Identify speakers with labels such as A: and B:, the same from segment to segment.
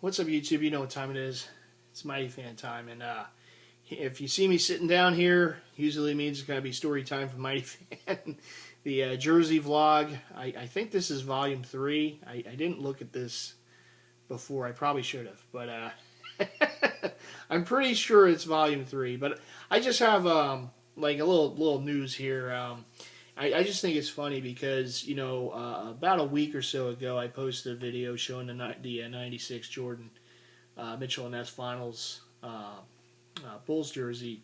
A: What's up, YouTube? You know what time it is. It's Mighty Fan time, and if you see me sitting down here, usually means it's going to be story time from Mighty Fan. The Jersey vlog. I think this is volume 3. I didn't look at this before. I probably should have, but I'm pretty sure it's volume 3. But I just have like a little news here. I just think it's funny because, you know, about a week or so ago, I posted a video showing the 96 Jordan Mitchell and Ness Finals Bulls jersey,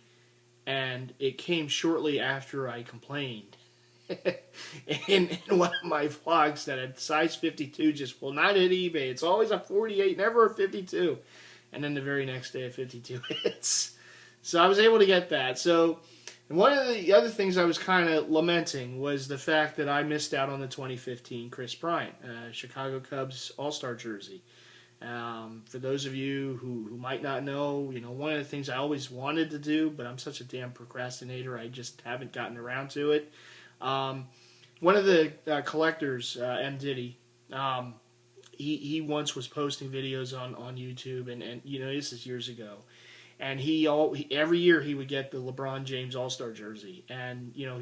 A: and it came shortly after I complained in one of my vlogs that a size 52 just will not hit eBay. It's always a 48, never a 52. And then the very next day, a 52 hits. So I was able to get that. So... And one of the other things I was kind of lamenting was the fact that I missed out on the 2015 Chris Bryant Chicago Cubs All-Star jersey. For those of you who might not know, you know, one of the things I always wanted to do, but I'm such a damn procrastinator, I just haven't gotten around to it. One of the collectors, M. Diddy, he once was posting videos on YouTube, and you know, this is years ago. And every year he would get the LeBron James All-Star jersey, and you know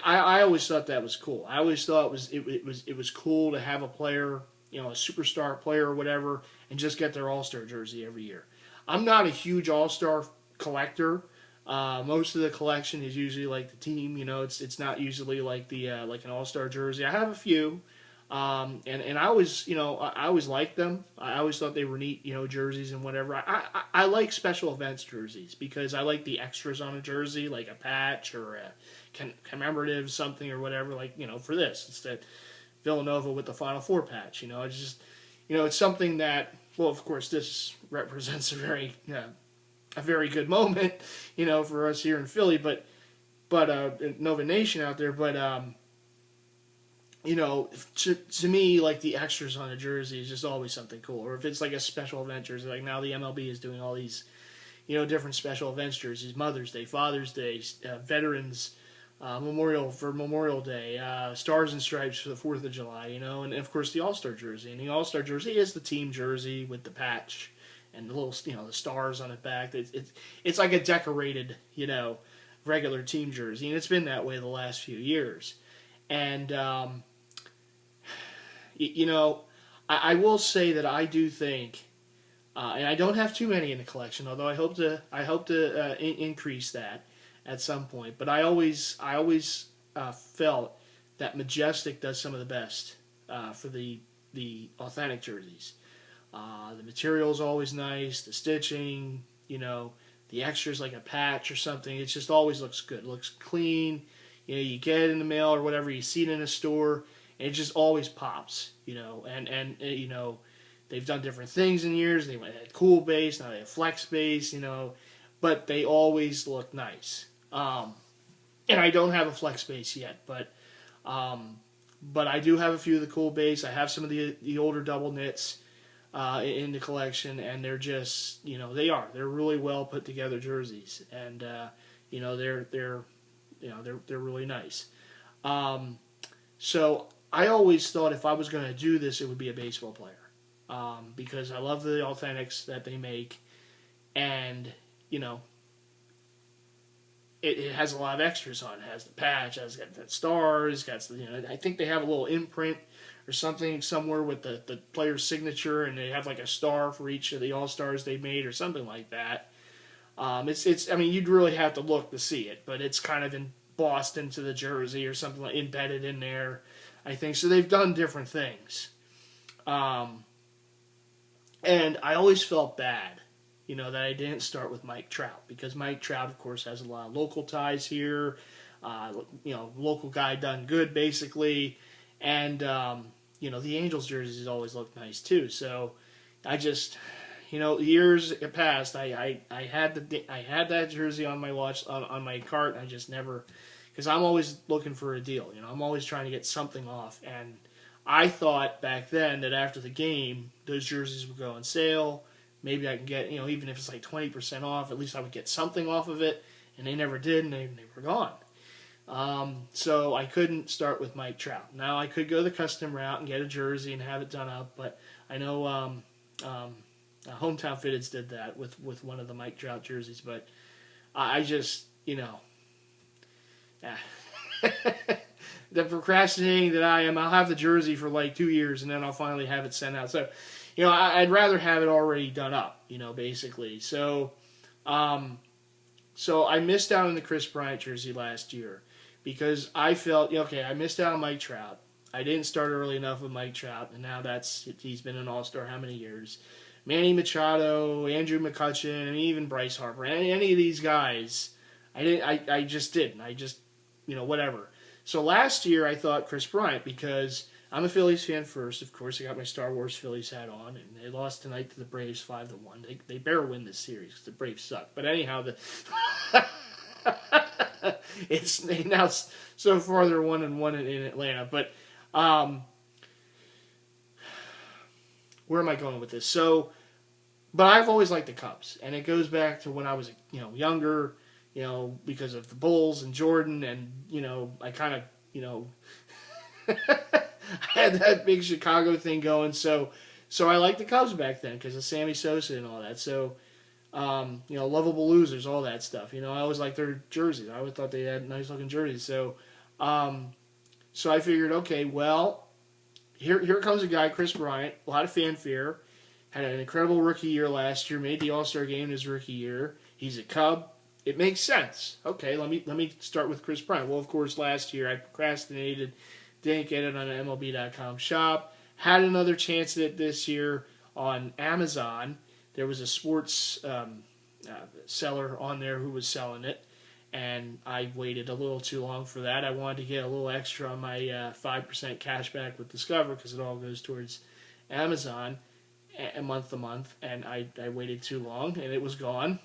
A: I always thought that was cool. I always thought it was cool to have a player, you know, a superstar player or whatever, and just get their All-Star jersey every year. I'm not a huge All-Star collector. Most of the collection is usually like the team. You know, it's not usually like the like an All-Star jersey. I have a few. And I always, you know, I always liked them. I always thought they were neat, you know, jerseys and whatever. I like special events jerseys because I like the extras on a jersey, like a patch or a commemorative something or whatever. Like, you know, for this, it's that Villanova with the Final Four patch. You know, it's just, you know, it's something that, well, of course, this represents a very good moment, you know, for us here in Philly, but Nova Nation out there, but you know, to me, like the extras on a jersey is just always something cool. Or if it's like a special event jersey, like now the MLB is doing all these, you know, different special events jerseys: Mother's Day, Father's Day, Veterans Memorial Day, Stars and Stripes for the 4th of July. You know, and of course the All-Star jersey. And the All-Star jersey is the team jersey with the patch and the little, you know, the stars on the back. It's like a decorated, you know, regular team jersey, and it's been that way the last few years. And you know, I will say that I do think, and I don't have too many in the collection, although I hope to increase that at some point. But I always felt that Majestic does some of the best for the authentic jerseys. The material is always nice, the stitching, you know, the extras like a patch or something. It just always looks good, it looks clean. You know, you get it in the mail or whatever, you see it in a store, and it just always pops, you know. And you know, they've done different things in years. They had cool base, now they have flex base, you know, but they always look nice. And I don't have a flex base yet, but I do have a few of the cool base. I have some of the older double knits in the collection, and they're just, you know, they're really well put together jerseys, and you know, they're really nice. So I always thought if I was going to do this, it would be a baseball player, because I love the authentics that they make, and you know, it has a lot of extras on it. It has the patch, it has got the stars, got the, you know, I think they have a little imprint or something somewhere with the player's signature, and they have like a star for each of the All-Stars they made or something like that. I mean, you'd really have to look to see it, but it's kind of embossed into the jersey or something, like embedded in there, I think. So they've done different things. And I always felt bad, you know, that I didn't start with Mike Trout, because Mike Trout, of course, has a lot of local ties here. You know, local guy done good, basically. And, you know, the Angels jerseys always look nice, too. So I just... You know, years passed. I had that jersey on my on my cart, and I just never, because I'm always looking for a deal. You know, I'm always trying to get something off, and I thought back then that after the game, those jerseys would go on sale. Maybe I can get, you know, even if it's like 20% off, at least I would get something off of it. And they never did, and they were gone. So I couldn't start with Mike Trout. Now I could go the custom route and get a jersey and have it done up, but I know Hometown Fitteds did that with one of the Mike Trout jerseys, but I just, the procrastinating that I am, I'll have the jersey for like 2 years and then I'll finally have it sent out. So, I'd rather have it already done up, basically. So, so I missed out on the Chris Bryant jersey last year because I felt, I missed out on Mike Trout. I didn't start early enough with Mike Trout, and now he's been an all-star how many years? Manny Machado, Andrew McCutchen, and even Bryce Harper. Any of these guys, I just didn't. Whatever. So last year I thought Chris Bryant because I'm a Phillies fan first. Of course, I got my Star Wars Phillies hat on, and they lost tonight to the Braves 5-1. They better win this series because the Braves suck. But anyhow, it's now so far they're 1-1 in Atlanta. But where am I going with this? So, but I've always liked the Cubs, and it goes back to when I was younger. Because of the Bulls and Jordan, and I kind of I had that big Chicago thing going. So I liked the Cubs back then because of Sammy Sosa and all that. So lovable losers, all that stuff. I always liked their jerseys. I always thought they had nice looking jerseys. So so I figured, okay, well, here comes a guy, Chris Bryant, a lot of fanfare, had an incredible rookie year last year, made the All-Star game in his rookie year. He's a Cub. It makes sense. Okay, let me start with Chris Bryant. Well, of course, last year I procrastinated, didn't get it on an MLB.com shop. Had another chance at it this year on Amazon. There was a sports seller on there who was selling it, and I waited a little too long for that. I wanted to get a little extra on my 5% cash back with Discover because it all goes towards Amazon month to month, and I waited too long, and it was gone.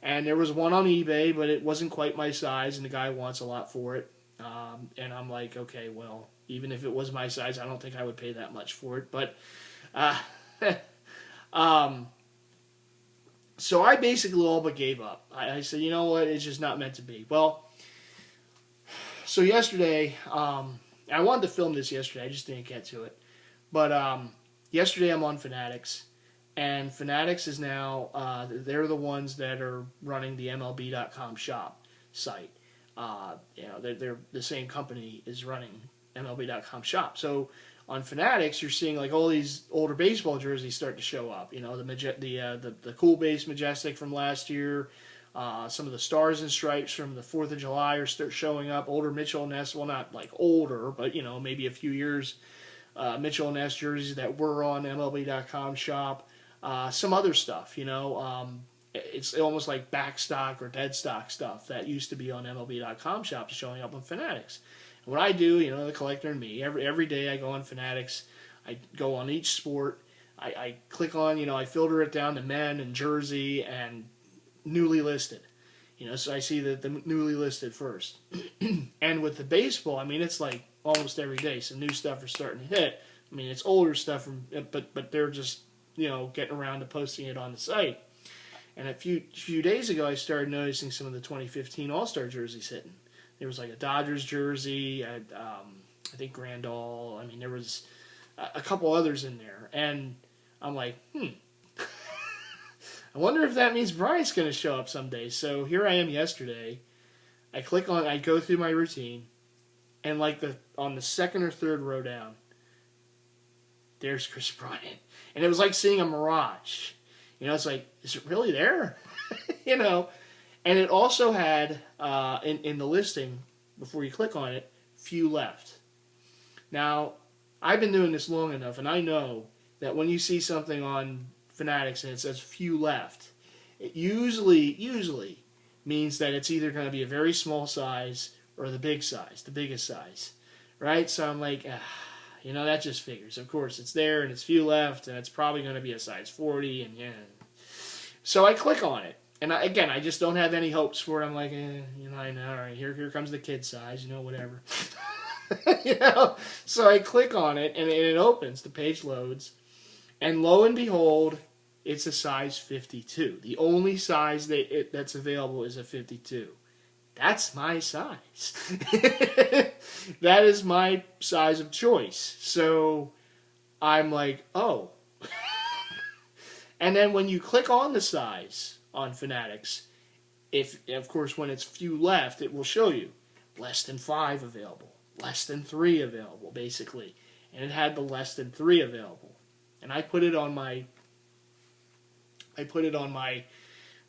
A: And there was one on eBay, but it wasn't quite my size, and the guy wants a lot for it. And I'm like, okay, well, even if it was my size, I don't think I would pay that much for it. But so I basically all but gave up. I said, you know what, it's just not meant to be. Well, so yesterday, I wanted to film this yesterday, I just didn't get to it. But yesterday I'm on Fanatics. And Fanatics is now, they're the ones that are running the MLB.com shop site. They're the same company is running MLB.com shop. So on Fanatics, you're seeing like all these older baseball jerseys start to show up. The Cool Base Majestic from last year, some of the Stars and Stripes from the 4th of July are start showing up. Older Mitchell and Ness, well, not like older, but maybe a few years. Mitchell and Ness jerseys that were on MLB.com shop. Some other stuff, it's almost like back stock or dead stock stuff that used to be on MLB.com shop showing up on Fanatics. And what I do, the collector and me, every day I go on Fanatics, I go on each sport, I click on, I filter it down to men and jersey and newly listed. So I see the newly listed first. And with the baseball, it's like almost every day some new stuff is starting to hit. It's older stuff, but they're just getting around to posting it on the site. And a few days ago, I started noticing some of the 2015 All-Star jerseys hitting. There was like a Dodgers jersey, I think Grandal. There was a couple others in there. And I'm like, I wonder if that means Bryant's going to show up someday. So here I am yesterday. I go through my routine, and like on the second or third row down, there's Chris Bryant. And it was like seeing a mirage. It's like, is it really there? And it also had, in the listing, before you click on it, few left. Now, I've been doing this long enough, and I know that when you see something on Fanatics and it says few left, it usually means that it's either going to be a very small size or the biggest size. Right? So I'm like, that just figures. Of course, it's there, and it's few left, and it's probably going to be a size 40, and yeah. So I click on it, and I just don't have any hopes for it. I'm like, I know, all right, here comes the kid size, whatever. So I click on it, and it opens, the page loads, and lo and behold, it's a size 52. The only size that's available is a 52. That's my size. That is my size of choice. So I'm like, oh. And then when you click on the size on Fanatics, if of course when it's few left, it will show you less than 5 available, less than 3 available, basically. And it had the less than 3 available. And I put it on my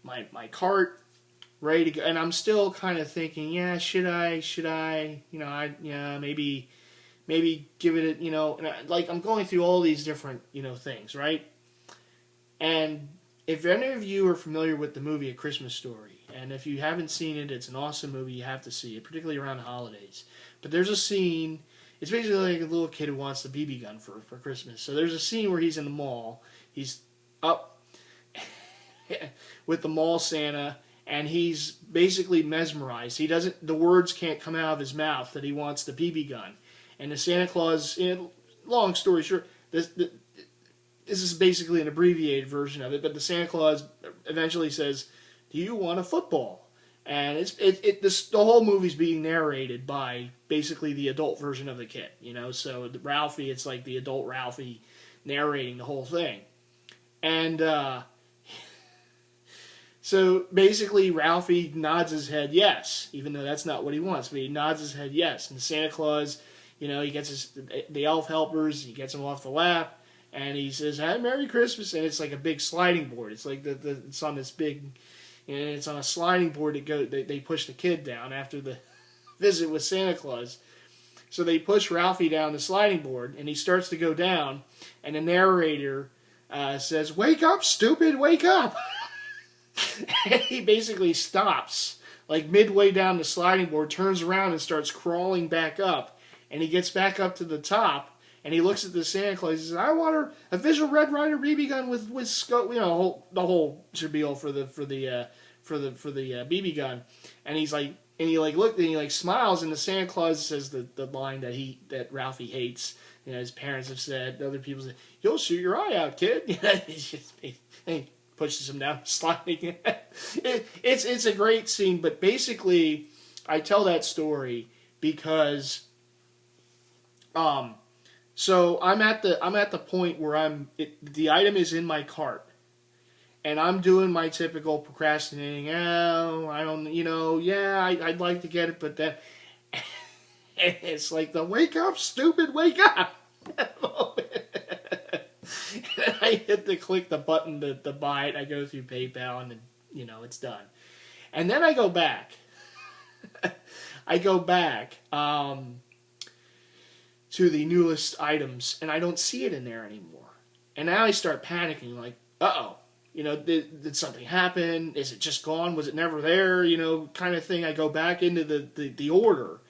A: my cart, ready to go. And I'm still kind of thinking, yeah, should I, maybe give it, like I'm going through all these different, things, right? And if any of you are familiar with the movie A Christmas Story, and if you haven't seen it, it's an awesome movie, you have to see it, particularly around the holidays. But there's a scene, it's basically like a little kid who wants the BB gun for Christmas. So there's a scene where he's in the mall, he's up with the mall Santa, and he's basically mesmerized. The words can't come out of his mouth that he wants the BB gun. And the Santa Claus, long story short, this is basically an abbreviated version of it, but the Santa Claus eventually says, "Do you want a football?" And the whole movie's being narrated by basically the adult version of the kid, So Ralphie, it's like the adult Ralphie narrating the whole thing, and so basically Ralphie nods his head yes, even though that's not what he wants, but he nods his head yes, and Santa Claus, he gets the elf helpers, he gets them off the lap. And he says, "Hey, Merry Christmas," and it's like a big sliding board. It's like it's on this big, and it's on a sliding board they push the kid down after the visit with Santa Claus. So they push Ralphie down the sliding board, and he starts to go down, and the narrator says, "Wake up, stupid, wake up!" And he basically stops, like midway down the sliding board, turns around and starts crawling back up, and he gets back up to the top. And he looks at the Santa Claus. He says, "I want her a visual Red Ryder BB gun with scope, the whole spiel for the BB gun." And he's like, and he looked and he smiles, and the Santa Claus says the line that Ralphie hates. His parents have said, other people say, "You'll shoot your eye out, kid." And he pushes him down, sliding. It's a great scene, but basically, I tell that story because, So I'm at the point where the item is in my cart, and I'm doing my typical procrastinating. Oh, I don't, I'd like to get it, but then it's like the "wake up, stupid, wake up." And I hit click the button to buy it. I go through PayPal, and then it's done. And then I go back. To the newest items, and I don't see it in there anymore. And now I start panicking, like, uh-oh, did something happen? Is it just gone? Was it never there? Kind of thing. I go back into the order,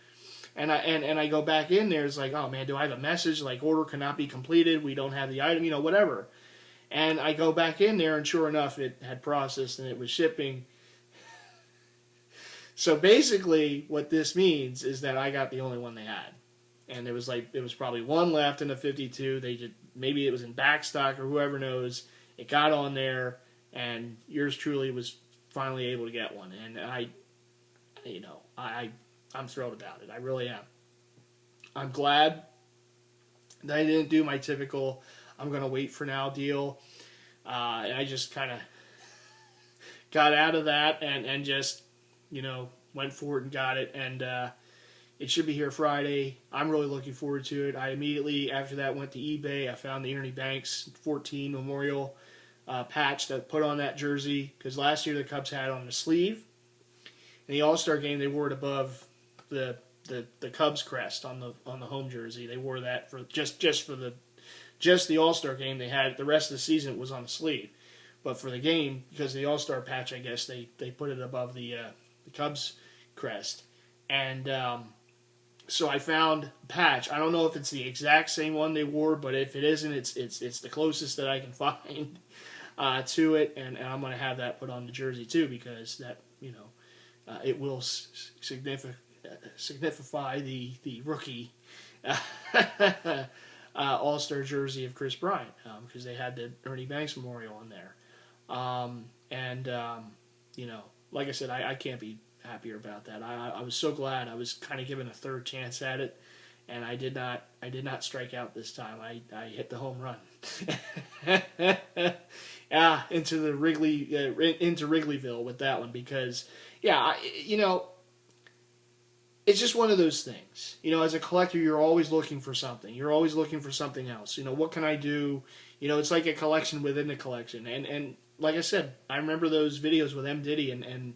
A: and I go back in there. It's like, oh man, do I have a message like order cannot be completed? We don't have the item, whatever. And I go back in there, and sure enough, it had processed and it was shipping. So basically, what this means is that I got the only one they had. And there was probably one left in the 52. Maybe it was in backstock or whoever knows. It got on there, and yours truly was finally able to get one. And I'm thrilled about it. I really am. I'm glad that I didn't do my typical "I'm going to wait for now" deal. And I just kind of got out of that and just went for it and got it. And it should be here Friday. I'm really looking forward to it. I immediately, after that, went to eBay. I found the Ernie Banks 14 Memorial patch that put on that jersey, because last year the Cubs had it on the sleeve. In the All-Star game, they wore it above the Cubs crest on the home jersey. They wore that for just the All-Star game. They had the rest of the season it was on the sleeve, but for the game, because of the All-Star patch, I guess they put it above the Cubs crest. And so I found a patch. I don't know if it's the exact same one they wore, but if it isn't, it's the closest that I can find to it, and I'm going to have that put on the jersey too, because that it will signify the rookie All-Star jersey of Chris Bryant, because they had the Ernie Banks Memorial on there, like I said, I can't be happier about that. I was so glad. I was kind of given a third chance at it, and I did not strike out this time. I hit the home run. into the into Wrigleyville with that one because, yeah, it's just one of those things. As a collector, you're always looking for something. You're always looking for something else. What can I do? It's like a collection within a collection. And like I said, I remember those videos with M. Diddy and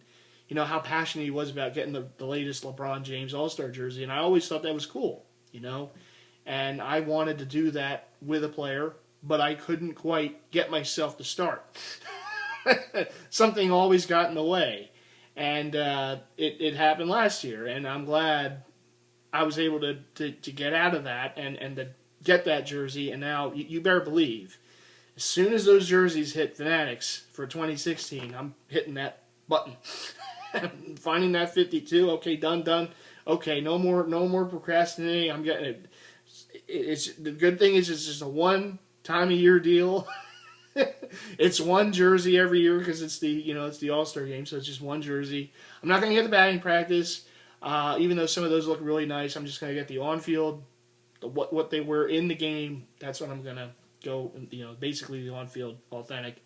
A: how passionate he was about getting the latest LeBron James All-Star jersey. And I always thought that was cool, And I wanted to do that with a player, but I couldn't quite get myself to start. Something always got in the way. And it happened last year, and I'm glad I was able to get out of that and to get that jersey. And now you better believe, as soon as those jerseys hit Fanatics for 2016, I'm hitting that button, finding that 52. Okay, done. Okay, no more procrastinating. I'm getting it. It's the good thing is it's just a one time a year deal. It's one jersey every year because it's the All-Star game, so it's just one jersey. I'm not going to get the batting practice, even though some of those look really nice. I'm just going to get the on-field, what they were in the game. That's what I'm going to go, basically the on-field authentic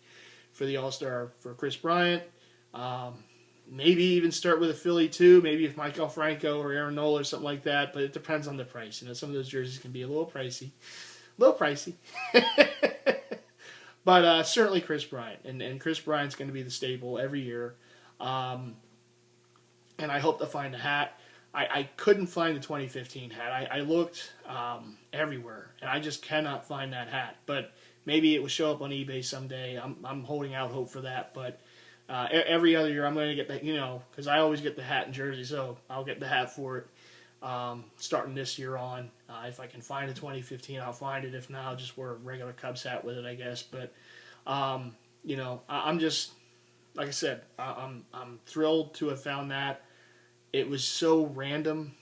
A: for the All-Star for Chris Bryant. Maybe even start with a Philly too. Maybe if Michael Franco or Aaron Nola or something like that. But it depends on the price. Some of those jerseys can be a little pricey. But certainly Chris Bryant. And Chris Bryant's going to be the staple every year. And I hope to find a hat. I couldn't find the 2015 hat. I looked everywhere, and I just cannot find that hat. But maybe it will show up on eBay someday. I'm holding out hope for that. But every other year I'm going to get that, because I always get the hat and jersey, so I'll get the hat for it starting this year on. If I can find a 2015, I'll find it. If not, I'll just wear a regular Cubs hat with it, I guess. But, I'm just, like I said, I'm thrilled to have found that. It was so random.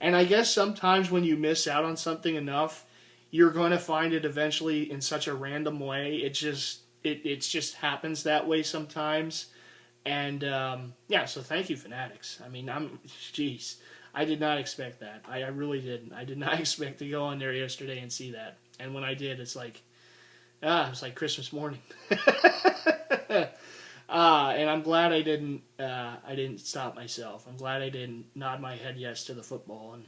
A: And I guess sometimes when you miss out on something enough, you're going to find it eventually in such a random way. It just happens that way sometimes. And, so thank you, Fanatics. I mean, I did not expect that. I really didn't. I did not expect to go on there yesterday and see that. And when I did, it's like Christmas morning. And I'm glad I didn't stop myself. I'm glad I didn't nod my head yes to the football and,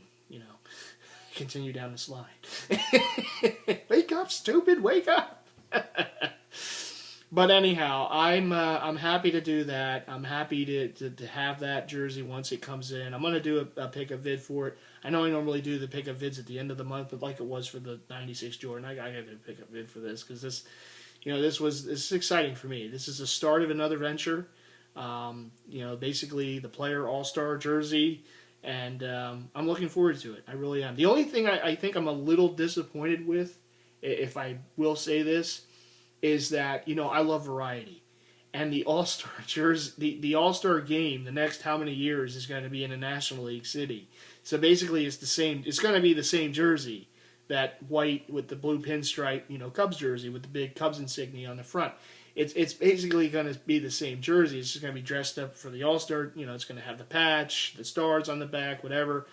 A: continue down the slide. Wake up, stupid, wake up. But anyhow, I'm happy to do that. I'm happy to have that jersey once it comes in. I'm going to do a pick a vid for it. I know I normally do the pick a vids at the end of the month, but like it was for the 96 Jordan, I got to pick a vid for this because this is exciting for me. This is the start of another venture. Basically the player all-star jersey, and I'm looking forward to it. I really am. The only thing I think I'm a little disappointed with, if I will say this, is that, I love variety. And the All-Star jersey, the All-Star game, the next how many years is going to be in a National League city. So basically it's going to be the same jersey, that white with the blue pinstripe, Cubs jersey with the big Cubs insignia on the front. It's basically going to be the same jersey. It's just going to be dressed up for the All-Star. It's going to have the patch, the stars on the back, whatever.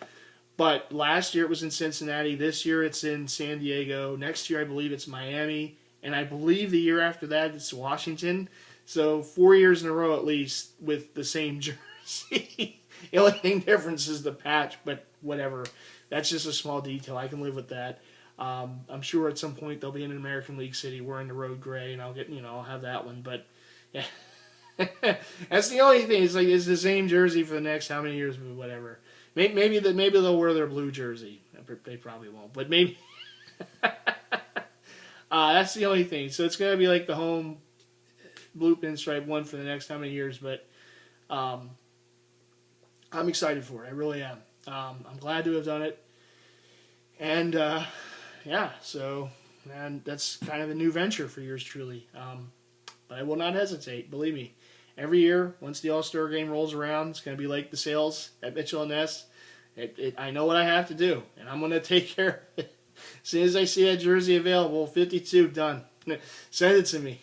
A: But last year it was in Cincinnati. This year it's in San Diego. Next year I believe it's Miami. And I believe the year after that it's Washington. So 4 years in a row at least with the same jersey. The only thing difference is the patch, but whatever. That's just a small detail. I can live with that. I'm sure at some point they'll be in an American League city wearing the road gray, and I'll have that one. But yeah, that's the only thing. It's the same jersey for the next how many years, whatever. Maybe they'll wear their blue jersey. They probably won't, but maybe. That's the only thing. So it's gonna be like the home blue pinstripe one for the next how many years. But I'm excited for it. I really am. I'm glad to have done it. And so that's kind of a new venture for yours truly. But I will not hesitate. Believe me. Every year, once the All-Star game rolls around, it's going to be like the sales at Mitchell and Ness. I know what I have to do, and I'm going to take care of it. As soon as I see that jersey available, 52, done. Send it to me.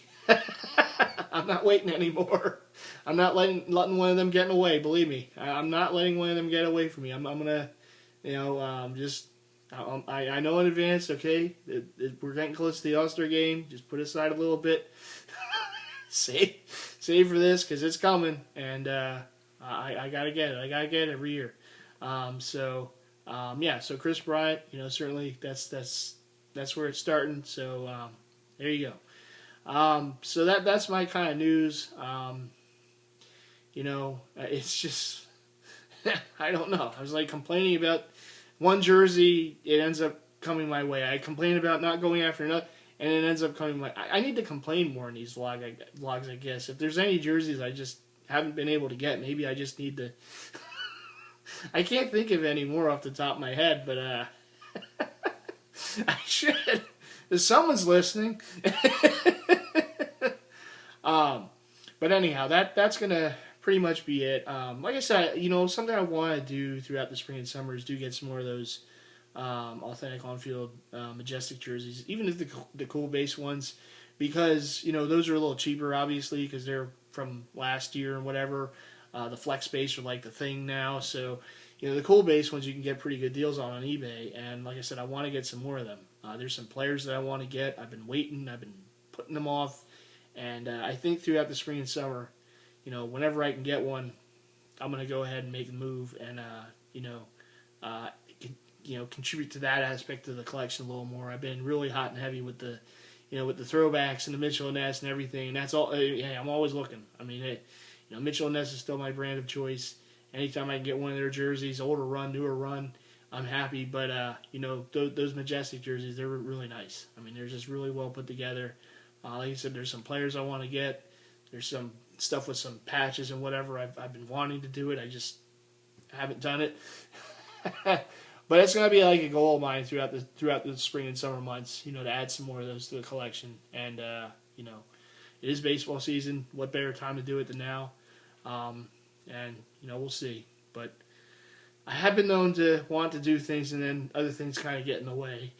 A: I'm not waiting anymore. I'm not letting one of them get away, believe me. I'm not letting one of them get away from me. I'm going to, just I know in advance, okay, we're getting close to the All-Star game. Just put aside a little bit. save for this because it's coming, and I gotta get it. I gotta get it every year. Yeah. So Chris Bryant, certainly that's where it's starting. So there you go. So that's my kind of news. It's just I don't know. I was like complaining about one jersey. It ends up coming my way. I complain about not going after another. And it ends up coming my. I need to complain more in these vlogs, I guess. If there's any jerseys I just haven't been able to get, maybe I just need to. I can't think of any more off the top of my head, but I should. If someone's listening. But anyhow, that's gonna pretty much be it. Like I said, something I want to do throughout the spring and summer is do get some more of those. Authentic on-field Majestic jerseys, even if the cool base ones, because those are a little cheaper, obviously, because they're from last year and whatever. The flex base are like the thing now, so the cool base ones you can get pretty good deals on eBay. And like I said, I want to get some more of them. There's some players that I want to get. I've been waiting. I've been putting them off, and I think throughout the spring and summer, whenever I can get one, I'm gonna go ahead and make a move and contribute to that aspect of the collection a little more. I've been really hot and heavy with the throwbacks and the Mitchell and Ness and everything, and that's all. Hey, I'm always looking. I mean, Mitchell and Ness is still my brand of choice. Anytime I can get one of their jerseys, older run, newer run, I'm happy. But those Majestic jerseys, they're really nice. I mean, they're just really well put together. Like I said, there's some players I want to get. There's some stuff with some patches and whatever. I've been wanting to do it. I just haven't done it. But it's going to be like a goal of mine throughout the spring and summer months, to add some more of those to the collection. And, it is baseball season. What better time to do it than now? We'll see. But I have been known to want to do things and then other things kind of get in the way.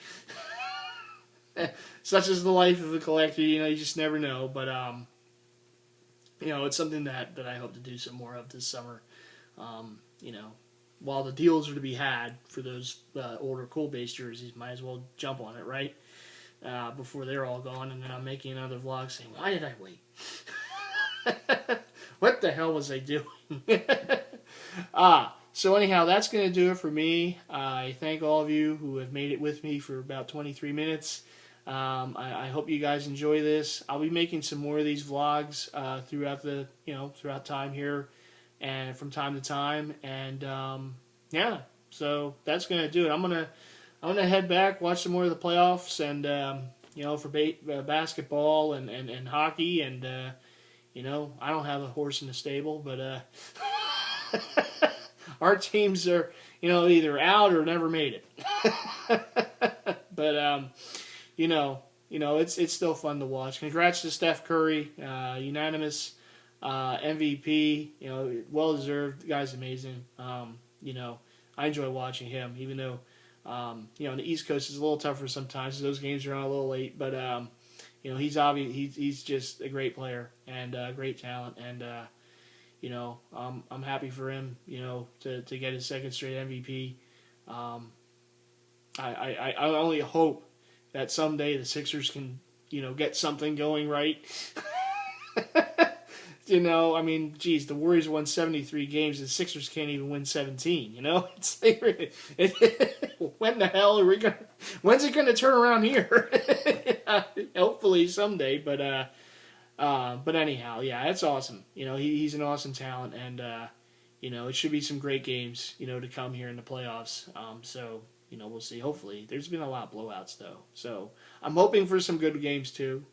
A: Such as the life of a collector, you just never know. But, it's something that I hope to do some more of this summer. While the deals are to be had for those older cool base jerseys, might as well jump on it, right? Before they're all gone, and then I'm making another vlog saying, why did I wait? What the hell was I doing? So anyhow, that's going to do it for me. I thank all of you who have made it with me for about 23 minutes. I hope you guys enjoy this. I'll be making some more of these vlogs throughout time here. And from time to time, and so that's gonna do it. I'm gonna head back, watch some more of the playoffs, and for basketball and hockey, and I don't have a horse in the stable, but our teams are either out or never made it. But it's still fun to watch. Congrats to Steph Curry, unanimous. MVP, well deserved. The guy's amazing. I enjoy watching him, even though, on the East Coast is a little tougher sometimes. Those games are on a little late, but he's just a great player and great talent, and I'm happy for him, to get his second straight MVP. I only hope that someday the Sixers can, get something going right. The Warriors won 73 games, and the Sixers can't even win 17, It's like, when the hell are we going to... When's it going to turn around here? Hopefully someday, but anyhow, yeah, it's awesome. He's an awesome talent, and, it should be some great games, to come here in the playoffs. We'll see. Hopefully. There's been a lot of blowouts, though. So, I'm hoping for some good games, too.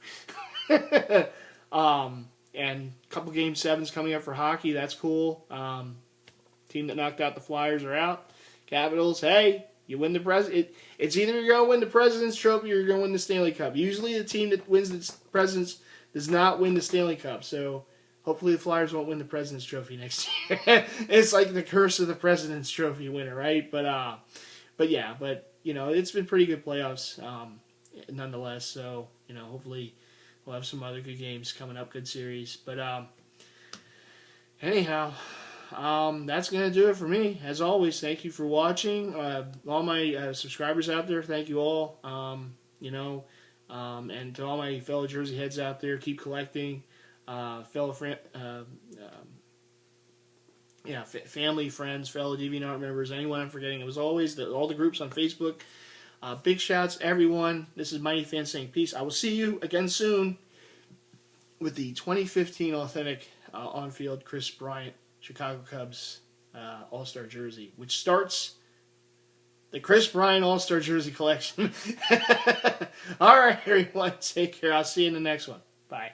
A: And a couple Game 7s coming up for hockey. That's cool. Team that knocked out the Flyers are out. Capitals, hey, you win the it's either you're going to win the President's Trophy or you're going to win the Stanley Cup. Usually the team that wins the President's does not win the Stanley Cup. So hopefully the Flyers won't win the President's Trophy next year. It's like the curse of the President's Trophy winner, right? But it's been pretty good playoffs nonetheless. So, hopefully we'll have some other good games coming up, good series. But anyhow, that's going to do it for me. As always, thank you for watching. All my subscribers out there, thank you all. And to all my fellow Jersey heads out there, keep collecting. Family, friends, fellow DeviantArt members, anyone I'm forgetting. It was always all the groups on Facebook. Big shouts, everyone. This is MightyFan's saying peace. I will see you again soon with the 2015 authentic on-field Chris Bryant Chicago Cubs All-Star jersey, which starts the Chris Bryant All-Star jersey collection. All right, everyone. Take care. I'll see you in the next one. Bye.